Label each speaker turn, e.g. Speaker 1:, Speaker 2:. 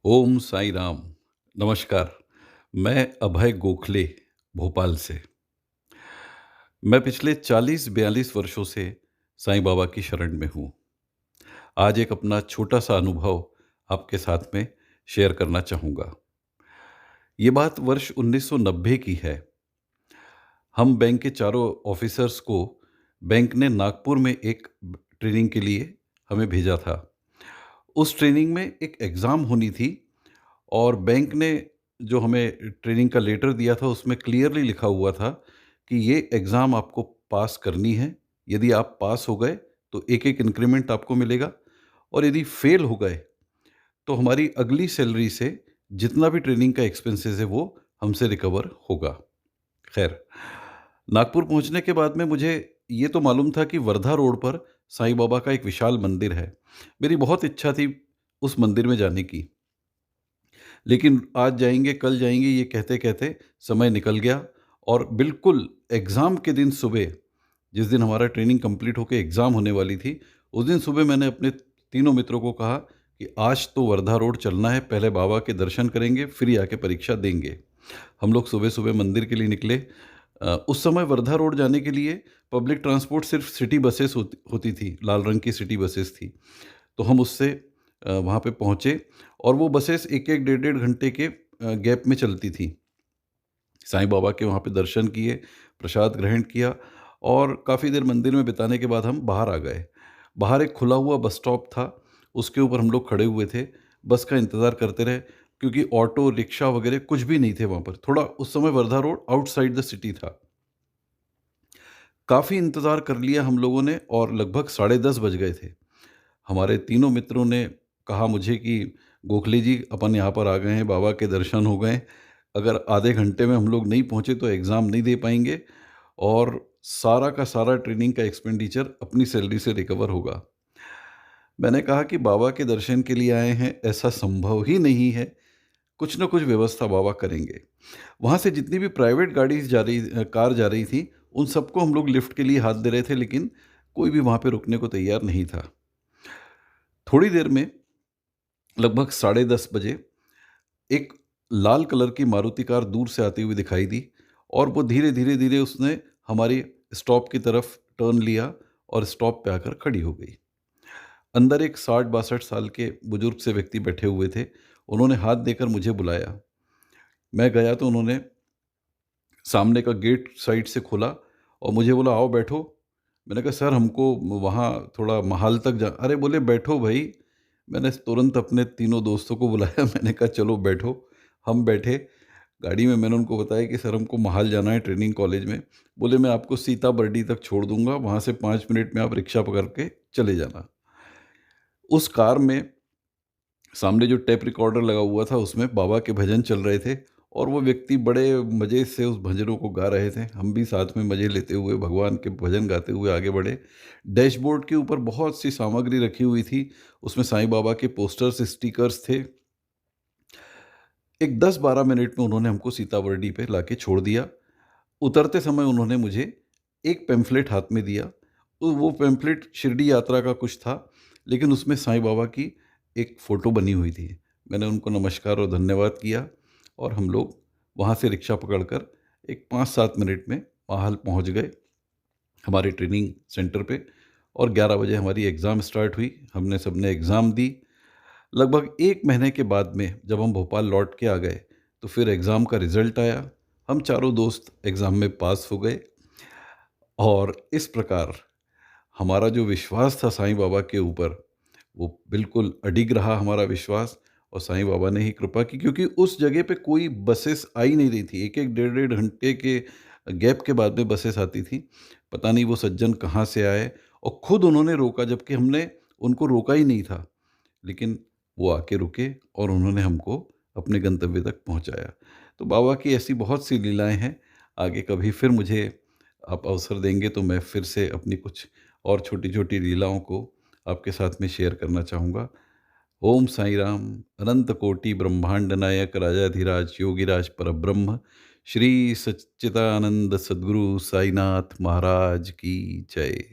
Speaker 1: ओम साई राम। नमस्कार। मैं अभय गोखले, भोपाल से। मैं पिछले 40-42 वर्षों से साईं बाबा की शरण में हूँ। आज एक अपना छोटा-सा अनुभव आपके साथ में शेयर करना चाहूँगा। ये बात वर्ष 1990 की है। हम बैंक के चारों ऑफ़िसर्स को बैंक ने नागपुर में एक ट्रेनिंग के लिए हमें भेजा था। उस ट्रेनिंग में एक एग्ज़ाम होनी थी और बैंक ने जो हमें ट्रेनिंग का लेटर दिया था उसमें क्लियरली लिखा हुआ था कि ये एग्ज़ाम आपको पास करनी है। यदि आप पास हो गए तो एक-एक इंक्रीमेंट आपको मिलेगा और यदि फेल हो गए तो हमारी अगली सैलरी से जितना भी ट्रेनिंग का एक्सपेंसेस है वो हमसे रिकवर होगा। खैर, नागपुर पहुँचने के बाद में मुझे ये तो मालूम था कि वर्धा रोड पर साईं बाबा का एक विशाल मंदिर है। मेरी बहुत इच्छा थी उस मंदिर में जाने की। लेकिन आज जाएँगे, कल जाएँगे ये कहते-कहते समय निकल गया और बिल्कुल एग्ज़ाम के दिन सुबह, जिस दिन हमारा ट्रेनिंग कंप्लीट होके एग्ज़ाम होने वाली थी, उस दिन सुबह मैंने अपने तीनों मित्रों को कहा कि आज तो वर्धा रोड चलना है, पहले बाबा के दर्शन करेंगे, फिर ही आके परीक्षा देंगे। हम लोग सुबह-सुबह मंदिर के लिए निकले। उस समय वर्धा रोड जाने के लिए पब्लिक ट्रांसपोर्ट सिर्फ़ सिटी बसेस होती होती थी, लाल रंग की सिटी बसेस थी। तो हम उससे वहाँ पे पहुँचे और वो बसेस 1-1 डेढ़-डेढ़ घंटे के गैप में चलती थी। साईं बाबा के वहाँ पे दर्शन किए, प्रसाद ग्रहण किया और काफ़ी देर मंदिर में बिताने के बाद हम बाहर आ गए। बाहर एक खुला हुआ बस स्टॉप था, उसके ऊपर हम लोग खड़े हुए थे, बस का इंतज़ार करते रहे क्योंकि ऑटो, रिक्शा वगैरह कुछ भी नहीं थे वहाँ पर। थोड़ा उस समय Wardha road outside the city था। काफ़ी इंतज़ार कर लिया हम लोगों ने और लगभग साढ़े 10 बज गए थे। हमारे तीनों मित्रों ने कहा मुझे कि गोखले जी अपन यहाँ पर आ गए हैं, बाबा के दर्शन हो गए। अगर आधे घंटे में हम लोग नहीं पहुँचे तो एग्ज़ाम नहीं दे पाएँगे और सारा का सारा ट्रेनिंग का एक्सपेंडिचर अपनी सैलरी से रिकवर होगा। मैंने कहा कि बाबा के दर्शन के लिए आए हैं, ऐसा संभव ही नहीं है, कुछ न कुछ व्यवस्था बाबा करेंगे। वहाँ से जितनी भी प्राइवेट कार जा रही थी, उन सबको हम लोग लिफ्ट के लिए हाथ दे रहे थे लेकिन कोई भी वहाँ पे रुकने को तैयार नहीं था। थोड़ी देर में लगभग साढ़े 10 बजे एक लाल कलर की मारुति कार दूर से आती हुई दिखाई दी और वो धीरे-धीरे उसने हमारी स्टॉप की तरफ टर्न लिया और स्टॉप पे आकर खड़ी हो गई। अंदर एक 60-62 साल के बुजुर्ग से व्यक्ति बैठे हुए थे। उन्होंने हाथ देकर मुझे बुलाया। मैं गया तो उन्होंने सामने का गेट साइड से खोला और मुझे बोला, "आओ बैठो।" मैंने कहा, "सर हमको वहाँ थोड़ा महाल तक जा।" अरे बोले, "बैठो भई।" मैंने तुरंत अपने तीनों दोस्तों को बुलाया मैंने कहा, "चलो बैठो।" हम बैठे। गाड़ी में मैंने उनको बताया कि सर हमको महाल जाना है ट्रेनिंग कॉलेज में। बोले, "मैं आपको सीता बर्डी तक छोड़ दूँगा, वहाँ से 5 मिनट में आप रिक्शा पकड़ के चले जाना।" उस कार में सामने जो टेप रिकॉर्डर लगा हुआ था उसमें बाबा के भजन चल रहे थे और वो व्यक्ति बड़े मज़े से उस भजनों को गा रहे थे। हम भी साथ में मज़े लेते हुए भगवान के भजन गाते हुए आगे बढ़े। डैशबोर्ड के ऊपर बहुत सी सामग्री रखी हुई थी। उसमें साईं बाबा के पोस्टर्स, स्टिकर्स थे। एक 10-12 मिनट में उन्होंने हमको सीताबर्डी पे लाके छोड़ दिया। उतरते समय उन्होंने मुझे एक पैम्फलेट हाथ में दिया। तो वो पैम्फलेट शिरडी यात्रा का कुछ था, लेकिन उसमें साईं बाबा की एक फ़ोटो बनी हुई थी। मैंने उनको नमस्कार और धन्यवाद किया और हम लोग वहाँ से रिक्शा पकड़कर एक 5-7 मिनट में माहल पहुँच गए, हमारे ट्रेनिंग सेंटर पे और 11 बजे हमारी एग्ज़ाम स्टार्ट हुई। हमने सबने एग्ज़ाम दी। लगभग 1 महीने के बाद में जब हम भोपाल लौट के आ गए, तो फिर एग्ज़ाम का रिज़ल्ट आया। हम चारों दोस्त एग्ज़ाम में पास हो गए और इस प्रकार हमारा जो विश्वास था साईं बाबा के ऊपर, वो बिल्कुल अडिग रहा हमारा विश्वास और साईं बाबा ने ही कृपा की क्योंकि उस जगह पे कोई बसेस आ ही नहीं रही थी। 1-1 डेढ़-डेढ़ घंटे के गैप के बाद में बसेस आती थी। पता नहीं वो सज्जन कहाँ से आए और खुद उन्होंने रोका जबकि हमने उनको रोका ही नहीं था। लेकिन वो आके रुके और उन्होंने हमको अपने गंतव्य तक पहुँचाया। तो बाबा की ऐसी बहुत सी लीलाएँ हैं। आगे कभी फिर मुझे आप अवसर देंगे तो मैं फिर से अपनी कुछ और छोटी-छोटी लीलाओं को आपके साथ में शेयर करना चाहूँगा। ओम साईं राम, अनंत कोटि ब्रह्मांड नायक राजाधिराज योगीराज परब्रह्म, श्री सच्चिदानंद सद्गुरु साईनाथ महाराज की जय।